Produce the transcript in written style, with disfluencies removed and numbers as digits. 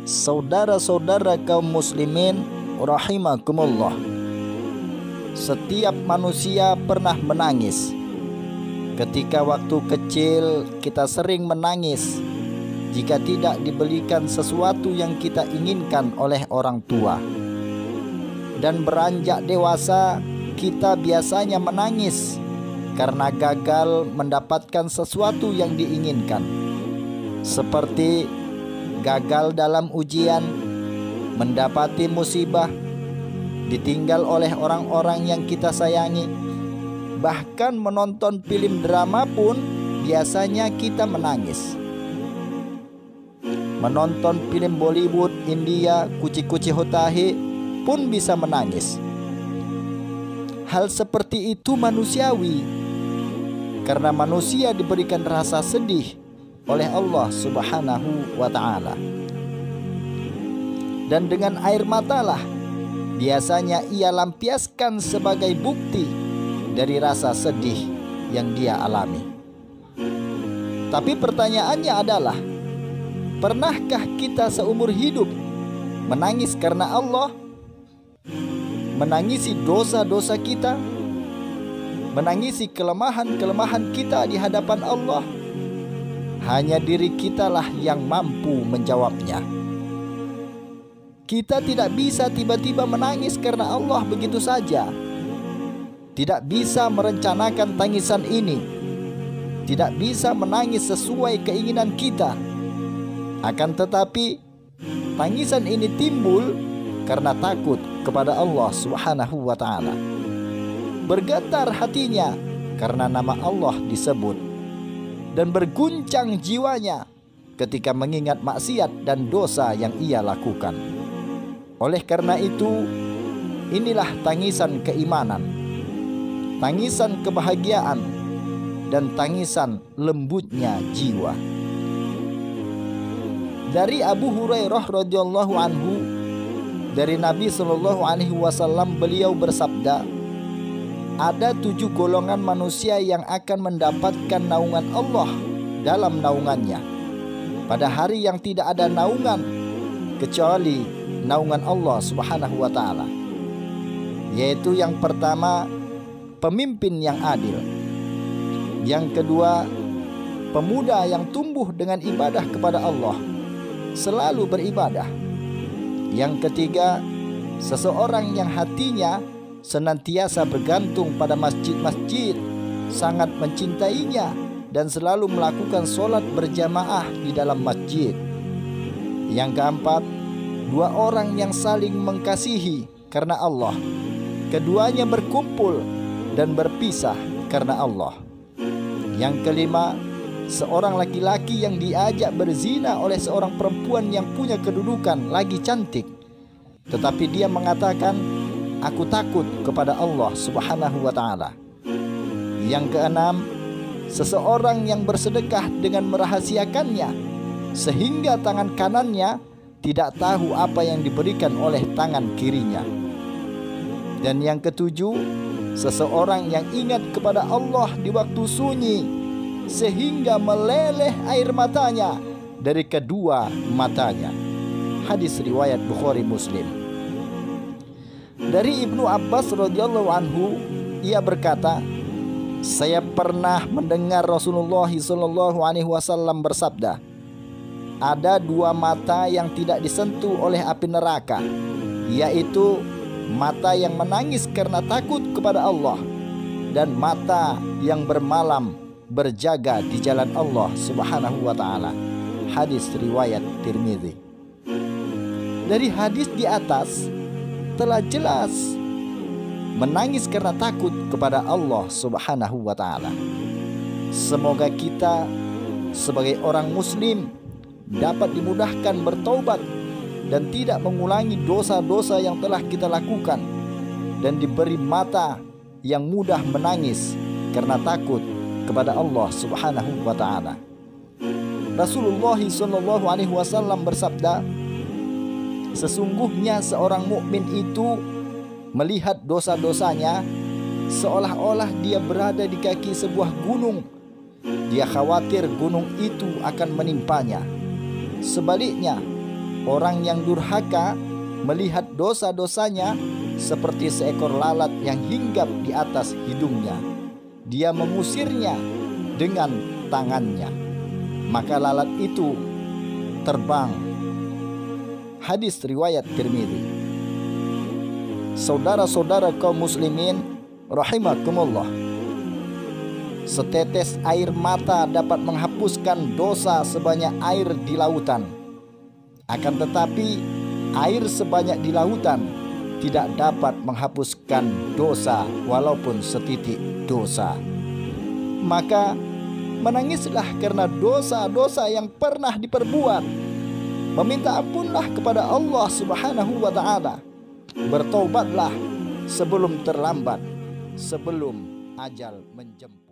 Saudara-saudara kaum muslimin rahimakumullah, setiap manusia pernah menangis. Ketika waktu kecil kita sering menangis jika tidak dibelikan sesuatu yang kita inginkan oleh orang tua. Dan beranjak dewasa kita biasanya menangis karena gagal mendapatkan sesuatu yang diinginkan, seperti gagal dalam ujian, mendapati musibah, ditinggal oleh orang-orang yang kita sayangi. Bahkan menonton film drama pun biasanya kita menangis. Menonton film Bollywood, India, Kuci-Kuci Hotahe pun bisa menangis. Hal seperti itu manusiawi, karena manusia diberikan rasa sedih oleh Allah Subhanahu wa ta'ala. Dan dengan air matalah biasanya ia lampiaskan sebagai bukti dari rasa sedih yang dia alami. Tapi pertanyaannya adalah, pernahkah kita seumur hidup menangis karena Allah? Menangisi dosa-dosa kita? Menangisi kelemahan-kelemahan kita di hadapan Allah? Hanya diri kitalah yang mampu menjawabnya. Kita tidak bisa tiba-tiba menangis karena Allah begitu saja. Tidak bisa merencanakan tangisan ini. Tidak bisa menangis sesuai keinginan kita. Akan tetapi, tangisan ini timbul karena takut kepada Allah Subhanahu wa ta'ala. Bergetar hatinya karena nama Allah disebut, dan berguncang jiwanya ketika mengingat maksiat dan dosa yang ia lakukan. Oleh karena itu, inilah tangisan keimanan, tangisan kebahagiaan, dan tangisan lembutnya jiwa. Dari Abu Hurairah radhiyallahu anhu, dari Nabi sallallahu alaihi wasallam, beliau bersabda, ada 7 golongan manusia yang akan mendapatkan naungan Allah dalam naungannya pada hari yang tidak ada naungan kecuali naungan Allah Subhanahu wa ta'ala. Yaitu yang pertama, pemimpin yang adil. Yang kedua, pemuda yang tumbuh dengan ibadah kepada Allah, selalu beribadah. Yang ketiga, seseorang yang hatinya senantiasa bergantung pada masjid-masjid, sangat mencintainya, dan selalu melakukan sholat berjamaah di dalam masjid. Yang keempat, 2 orang yang saling mengasihi karena Allah. Keduanya berkumpul dan berpisah karena Allah. Yang kelima, seorang laki-laki yang diajak berzina oleh seorang perempuan yang punya kedudukan lagi cantik, tetapi dia mengatakan, aku takut kepada Allah Subhanahu wa ta'ala. Yang keenam, seseorang yang bersedekah dengan merahasiakannya sehingga tangan kanannya tidak tahu apa yang diberikan oleh tangan kirinya. Dan yang ketujuh, seseorang yang ingat kepada Allah di waktu sunyi sehingga meleleh air matanya dari kedua matanya. Hadis riwayat Bukhari Muslim. Dari Ibnu Abbas radhiyallahu anhu, ia berkata, saya pernah mendengar Rasulullah sallallahu alaihi wasallam bersabda, ada 2 mata yang tidak disentuh oleh api neraka, yaitu mata yang menangis karena takut kepada Allah dan mata yang bermalam berjaga di jalan Allah Subhanahu wa ta'ala. Hadis riwayat Tirmidzi. Dari hadis di atas telah jelas menangis karena takut kepada Allah Subhanahu wa ta'ala. Semoga kita sebagai orang muslim dapat dimudahkan bertaubat dan tidak mengulangi dosa-dosa yang telah kita lakukan, dan diberi mata yang mudah menangis karena takut kepada Allah Subhanahu wa ta'ala. Rasulullah sallallahu alaihi wasallam bersabda, sesungguhnya seorang mukmin itu melihat dosa-dosanya seolah-olah dia berada di kaki sebuah gunung. Dia khawatir gunung itu akan menimpanya. Sebaliknya, Orang yang durhaka melihat dosa-dosanya seperti seekor lalat yang hinggap di atas hidungnya. Dia mengusirnya dengan tangannya, maka lalat itu terbang. Hadis riwayat Tirmidzi. Saudara-saudara kaum muslimin rahimakumullah, setetes air mata dapat menghapuskan dosa sebanyak air di lautan. Akan tetapi air sebanyak di lautan tidak dapat menghapuskan dosa walaupun setitik dosa. Maka menangislah karena dosa-dosa yang pernah diperbuat. Meminta ampunlah kepada Allah Subhanahu wa ta'ala. Bertaubatlah sebelum terlambat, sebelum ajal menjemput.